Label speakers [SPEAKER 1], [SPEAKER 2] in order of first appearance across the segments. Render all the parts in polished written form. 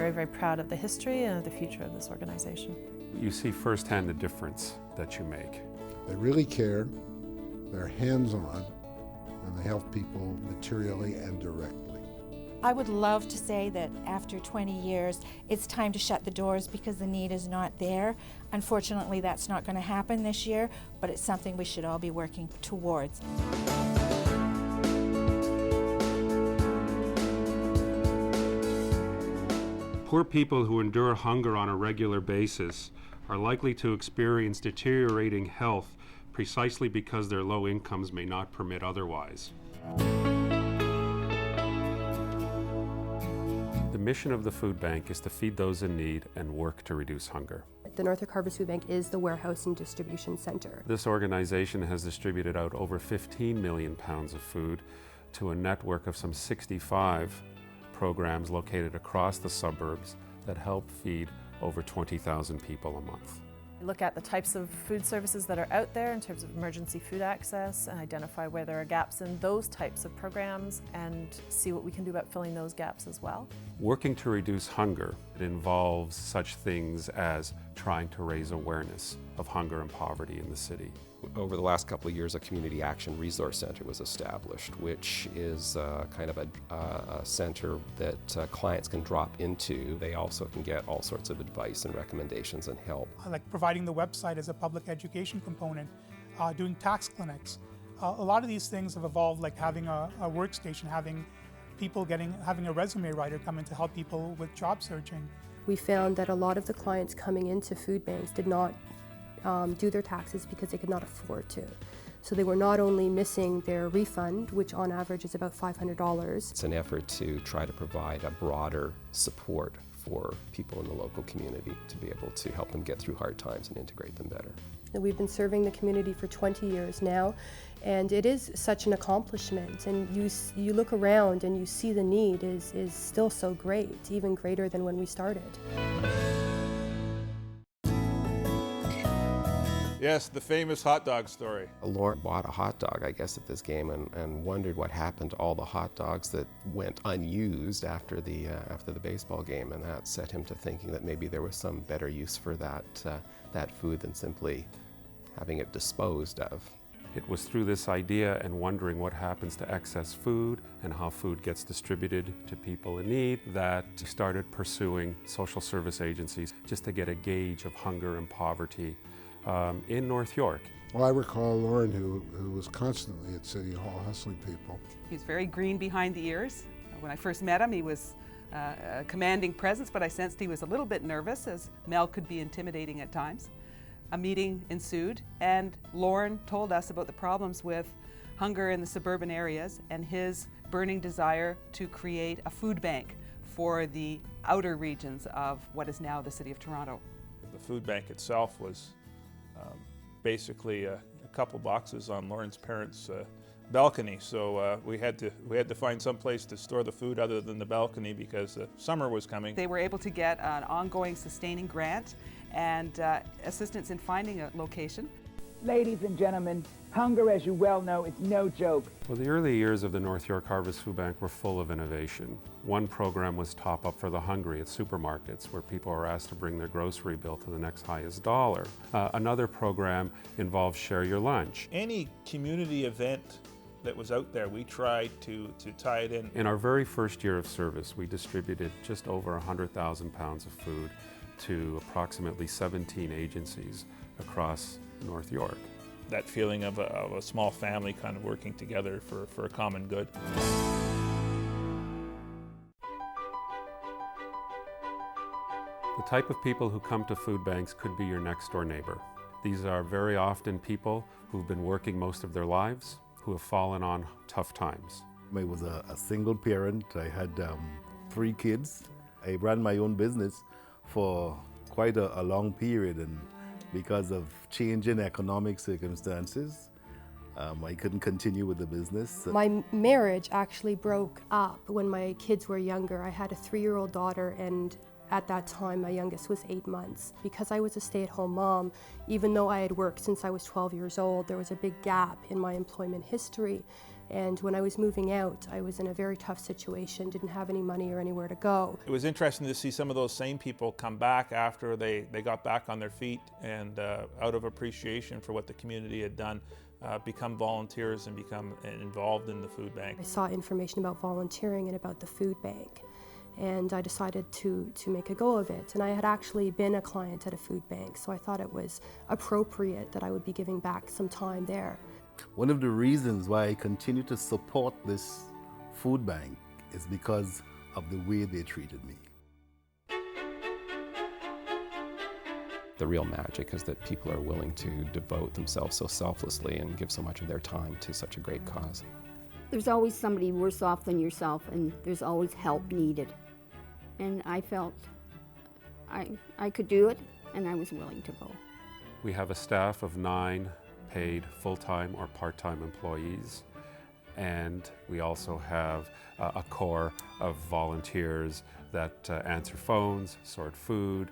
[SPEAKER 1] very, very proud of the history and of the future of this organization.
[SPEAKER 2] You see firsthand the difference that you make.
[SPEAKER 3] They really care, they're hands-on, and they help people materially and directly.
[SPEAKER 4] I would love to say that after 20 years, it's time to shut the doors because the need is not there. Unfortunately, that's not going to happen this year, but it's something we should all be working towards.
[SPEAKER 2] Poor people who endure hunger on a regular basis are likely to experience deteriorating health precisely because their low incomes may not permit otherwise. The mission of the food bank is to feed those in need and work to reduce hunger.
[SPEAKER 5] The North York Harvest Food Bank is the warehouse and distribution center.
[SPEAKER 2] This organization has distributed out over 15 million pounds of food to a network of some 65 programs located across the suburbs that help feed over 20,000 people a month.
[SPEAKER 1] Look at the types of food services that are out there in terms of emergency food access and identify where there are gaps in those types of programs and see what we can do about filling those gaps as well.
[SPEAKER 2] Working to reduce hunger, it involves such things as trying to raise awareness of hunger and poverty in the city.
[SPEAKER 6] Over the last couple of years, a Community Action Resource Center was established, which is kind of a center that clients can drop into. They also can get all sorts of advice and recommendations and help.
[SPEAKER 7] Like providing the website as a public education component, doing tax clinics. A lot of these things have evolved, like having a workstation, having people having a resume writer come in to help people with job searching.
[SPEAKER 5] We found that a lot of the clients coming into food banks did not do their taxes because they could not afford to. So they were not only missing their refund, which on average is about $500.
[SPEAKER 6] It's an effort to try to provide a broader support for people in the local community to be able to help them get through hard times and integrate them better.
[SPEAKER 5] We've been serving the community for 20 years now, and it is such an accomplishment. And you look around and you see the need is still so great, even greater than when we started.
[SPEAKER 8] Yes, the famous hot dog story.
[SPEAKER 6] Lauren bought a hot dog, I guess, at this game and wondered what happened to all the hot dogs that went unused after the baseball game, and that set him to thinking that maybe there was some better use for that food than simply having it disposed of.
[SPEAKER 2] It was through this idea and wondering what happens to excess food and how food gets distributed to people in need that he started pursuing social service agencies just to get a gauge of hunger and poverty in North York.
[SPEAKER 3] Well, I recall Lauren, who was constantly at City Hall hustling people.
[SPEAKER 9] He was very green behind the ears. When I first met him, he was a commanding presence, but I sensed he was a little bit nervous, as Mel could be intimidating at times. A meeting ensued, and Lauren told us about the problems with hunger in the suburban areas and his burning desire to create a food bank for the outer regions of what is now the City of Toronto.
[SPEAKER 8] The food bank itself was basically a couple boxes on Lauren's parents' balcony, so we had to find some place to store the food other than the balcony because summer was coming.
[SPEAKER 9] They were able to get an ongoing sustaining grant and assistance in finding a location.
[SPEAKER 10] Ladies and gentlemen, hunger, as you well know, is no joke.
[SPEAKER 2] Well, the early years of the North York Harvest Food Bank were full of innovation. One program was Top Up for the Hungry at supermarkets, where people are asked to bring their grocery bill to the next highest dollar. Another program involved Share Your Lunch.
[SPEAKER 8] Any community event that was out there, we tried to tie it in.
[SPEAKER 2] In our very first year of service, we distributed just over 100,000 pounds of food to approximately 17 agencies across North York.
[SPEAKER 8] That feeling of a small family kind of working together for a common good.
[SPEAKER 2] The type of people who come to food banks could be your next door neighbor. These are very often people who've been working most of their lives, who have fallen on tough times.
[SPEAKER 11] I was a single parent. I had 3 kids. I ran my own business for quite a long period, and because of changing economic circumstances, I couldn't continue with the business.
[SPEAKER 5] My marriage actually broke up when my kids were younger. I had a 3-year-old daughter, and at that time my youngest was 8 months. Because I was a stay-at-home mom, even though I had worked since I was 12 years old, there was a big gap in my employment history. And when I was moving out, I was in a very tough situation, didn't have any money or anywhere to go.
[SPEAKER 8] It was interesting to see some of those same people come back after they got back on their feet and out of appreciation for what the community had done, become volunteers and become involved in the food bank.
[SPEAKER 5] I saw information about volunteering and about the food bank, and I decided to make a go of it. And I had actually been a client at a food bank, so I thought it was appropriate that I would be giving back some time there.
[SPEAKER 11] One of the reasons why I continue to support this food bank is because of the way they treated me.
[SPEAKER 6] The real magic is that people are willing to devote themselves so selflessly and give so much of their time to such a great cause.
[SPEAKER 12] There's always somebody worse off than yourself, and there's always help needed. And I felt I could do it, and I was willing to go.
[SPEAKER 2] We have a staff of 9 paid full-time or part-time employees, and we also have a core of volunteers that answer phones, sort food,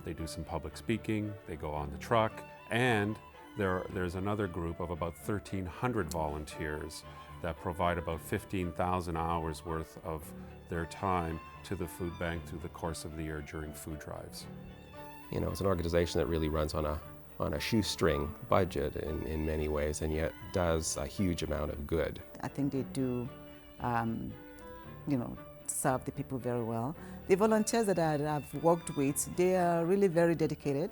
[SPEAKER 2] they do some public speaking, they go on the truck, and there's another group of about 1,300 volunteers that provide about 15,000 hours worth of their time to the food bank through the course of the year during food drives.
[SPEAKER 6] You know, it's an organization that really runs on a shoestring budget in many ways, and yet does a huge amount of good.
[SPEAKER 13] I think they do, serve the people very well. The volunteers that I've worked with, they are really very dedicated.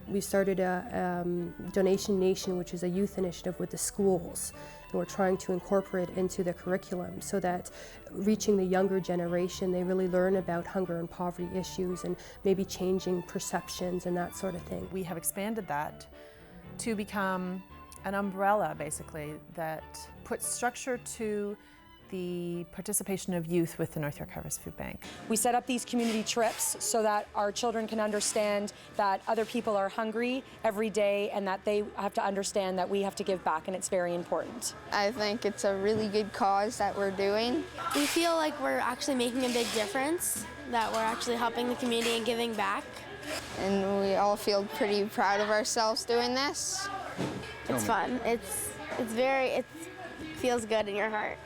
[SPEAKER 5] We started a Donation Nation, which is a youth initiative with the schools, and we're trying to incorporate it into the curriculum so that reaching the younger generation, they really learn about hunger and poverty issues and maybe changing perceptions and that sort of thing.
[SPEAKER 1] We have expanded that to become an umbrella, basically, that puts structure to the participation of youth with the North York Harvest Food Bank.
[SPEAKER 14] We set up these community trips so that our children can understand that other people are hungry every day and that they have to understand that we have to give back, and it's very important.
[SPEAKER 15] I think it's a really good cause that we're doing.
[SPEAKER 16] We feel like we're actually making a big difference, that we're actually helping the community and giving back.
[SPEAKER 15] And we all feel pretty proud of ourselves doing this.
[SPEAKER 16] It's fun. It feels good in your heart.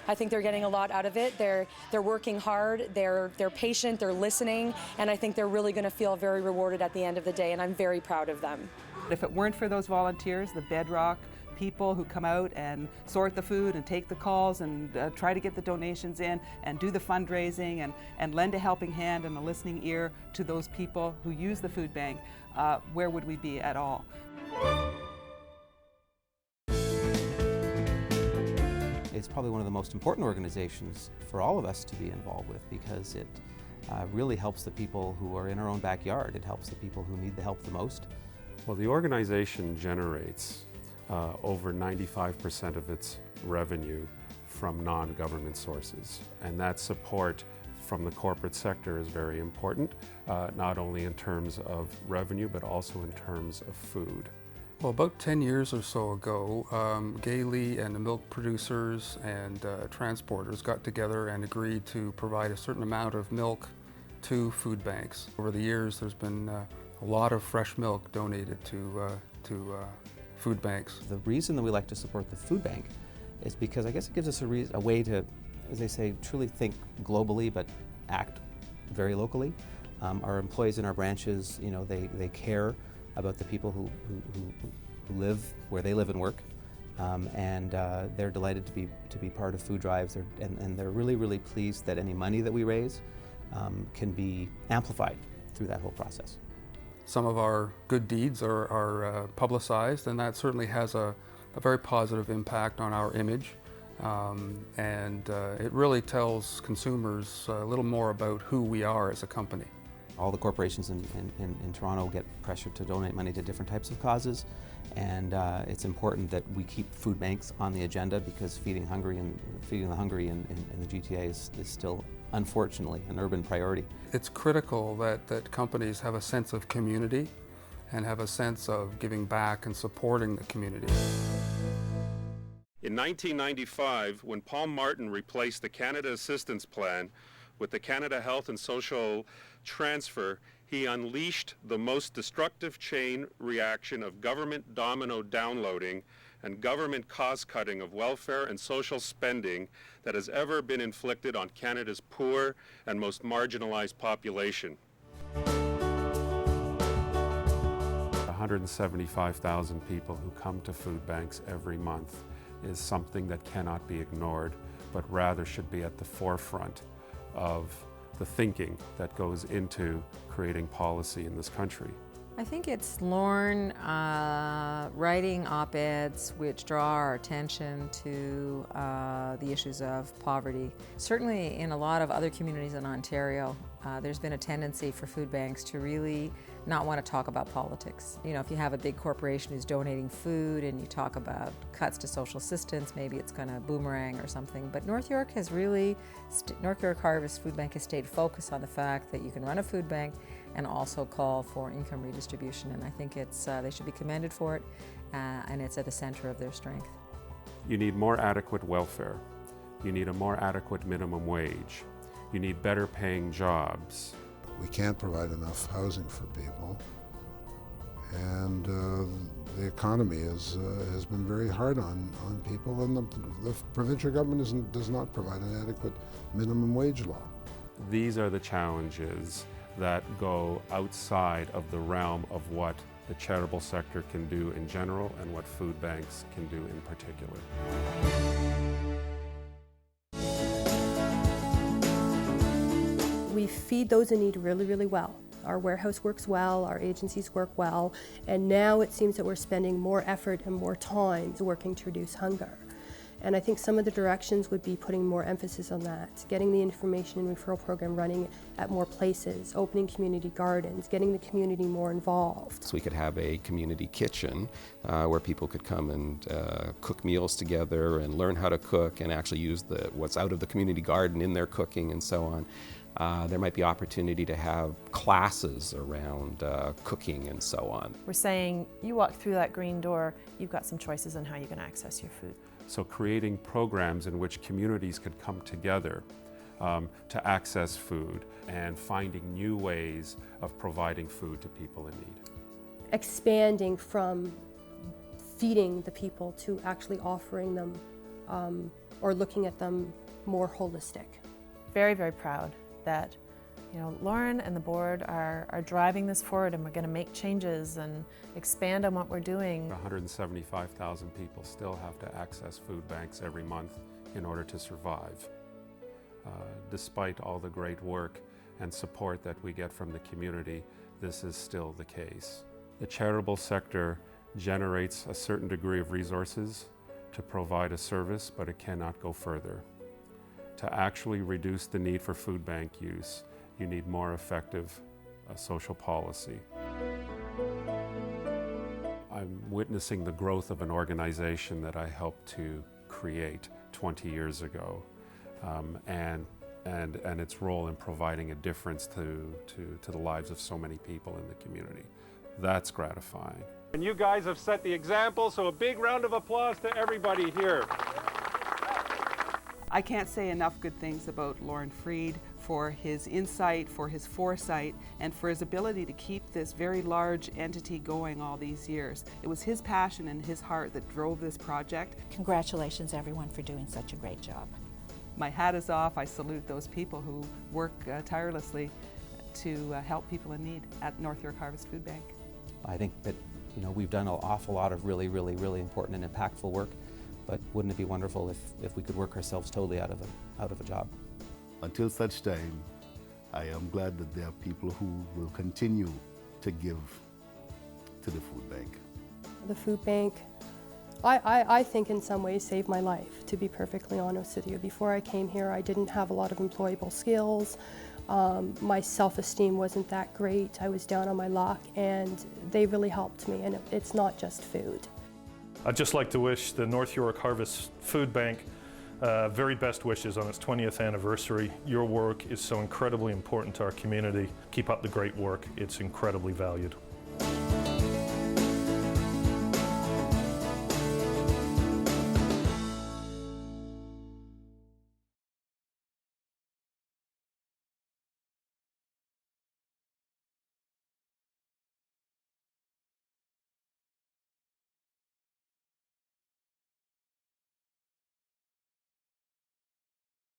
[SPEAKER 14] I think they're getting a lot out of it. They're working hard, they're patient, they're listening, and I think they're really going to feel very rewarded at the end of the day, and I'm very proud of them.
[SPEAKER 9] If it weren't for those volunteers, the bedrock people who come out and sort the food and take the calls and try to get the donations in and do the fundraising and lend a helping hand and a listening ear to those people who use the food bank, where would we be at all?
[SPEAKER 17] It's probably one of the most important organizations for all of us to be involved with, because it really helps the people who are in our own backyard. It helps the people who need the help the most.
[SPEAKER 2] Well, the organization generates over 95% of its revenue from non-government sources, and that support from the corporate sector is very important, not only in terms of revenue but also in terms of food.
[SPEAKER 18] Well, about 10 years or so ago, Gailey and the milk producers and transporters got together and agreed to provide a certain amount of milk to food banks. Over the years, there's been a lot of fresh milk donated to food banks.
[SPEAKER 17] The reason that we like to support the food bank is because I guess it gives us a way to, as they say, truly think globally but act very locally. Our employees in our branches, you know, they care about the people who live where they live and work, and they're delighted to be part of food drives, and they're really pleased that any money that we raise can be amplified through that whole process.
[SPEAKER 18] Some of our good deeds are publicized, and that certainly has a very positive impact on our image, and it really tells consumers a little more about who we are as a company.
[SPEAKER 17] All the corporations in Toronto get pressured to donate money to different types of causes, and it's important that we keep food banks on the agenda, because feeding the hungry in the GTA is still, unfortunately, an urban priority.
[SPEAKER 18] It's critical that companies have a sense of community and have a sense of giving back and supporting the community.
[SPEAKER 2] In 1995, when Paul Martin replaced the Canada Assistance Plan with the Canada Health and Social Transfer, he unleashed the most destructive chain reaction of government domino downloading and government cost-cutting of welfare and social spending that has ever been inflicted on Canada's poor and most marginalized population. 175,000 people who come to food banks every month is something that cannot be ignored, but rather should be at the forefront of the thinking that goes into creating policy in this country.
[SPEAKER 19] I think it's Lorne writing op-eds which draw our attention to the issues of poverty. Certainly in a lot of other communities in Ontario, there's been a tendency for food banks to really not want to talk about politics. You know, if you have a big corporation who's donating food and you talk about cuts to social assistance, maybe it's going to boomerang or something. But North York has really, North York Harvest Food Bank has stayed focused on the fact that you can run a food bank and also call for income redistribution. And I think it's, they should be commended for it, and it's at the center of their strength.
[SPEAKER 2] You need more adequate welfare. You need a more adequate minimum wage. You need better paying jobs.
[SPEAKER 3] We can't provide enough housing for people, and the economy has been very hard on people, and the provincial government does not provide an adequate minimum wage law.
[SPEAKER 2] These are the challenges that go outside of the realm of what the charitable sector can do in general and what food banks can do in particular.
[SPEAKER 5] We feed those in need really, really well. Our warehouse works well, our agencies work well, and now it seems that we're spending more effort and more time working to reduce hunger. And I think some of the directions would be putting more emphasis on that, getting the information and referral program running at more places, opening community gardens, getting the community more involved.
[SPEAKER 6] So we could have a community kitchen where people could come and cook meals together and learn how to cook and actually use what's out of the community garden in their cooking and so on. There might be opportunity to have classes around cooking and so on.
[SPEAKER 1] We're saying you walk through that green door, you've got some choices on how you can access your food.
[SPEAKER 2] So creating programs in which communities could come together to access food and finding new ways of providing food to people in need.
[SPEAKER 5] Expanding from feeding the people to actually offering them or looking at them more holistic.
[SPEAKER 1] Very, very proud that Lauren and the board are driving this forward, and we're going to make changes and expand on what we're doing.
[SPEAKER 2] 175,000 people still have to access food banks every month in order to survive. Despite all the great work and support that we get from the community, this is still the case. The charitable sector generates a certain degree of resources to provide a service, but it cannot go further. To actually reduce the need for food bank use, you need more effective social policy. I'm witnessing the growth of an organization that I helped to create 20 years ago, and its role in providing a difference to the lives of so many people in the community. That's gratifying.
[SPEAKER 20] And you guys have set the example, so a big round of applause to everybody here.
[SPEAKER 9] I can't say enough good things about Lauren Freed for his insight, for his foresight, and for his ability to keep this very large entity going all these years. It was his passion and his heart that drove this project.
[SPEAKER 4] Congratulations everyone for doing such a great job.
[SPEAKER 9] My hat is off. I salute those people who work tirelessly to help people in need at North York Harvest Food Bank.
[SPEAKER 17] I think that we've done an awful lot of really important and impactful work. But wouldn't it be wonderful if we could work ourselves totally out of a job?
[SPEAKER 11] Until such time, I am glad that there are people who will continue to give to the food bank.
[SPEAKER 5] The food bank, I think in some ways saved my life, to be perfectly honest with you. Before I came here, I didn't have a lot of employable skills. My self-esteem wasn't that great. I was down on my luck, and they really helped me, and it's not just food.
[SPEAKER 20] I'd just like to wish the North York Harvest Food Bank very best wishes on its 20th anniversary. Your work is so incredibly important to our community. Keep up the great work. It's incredibly valued.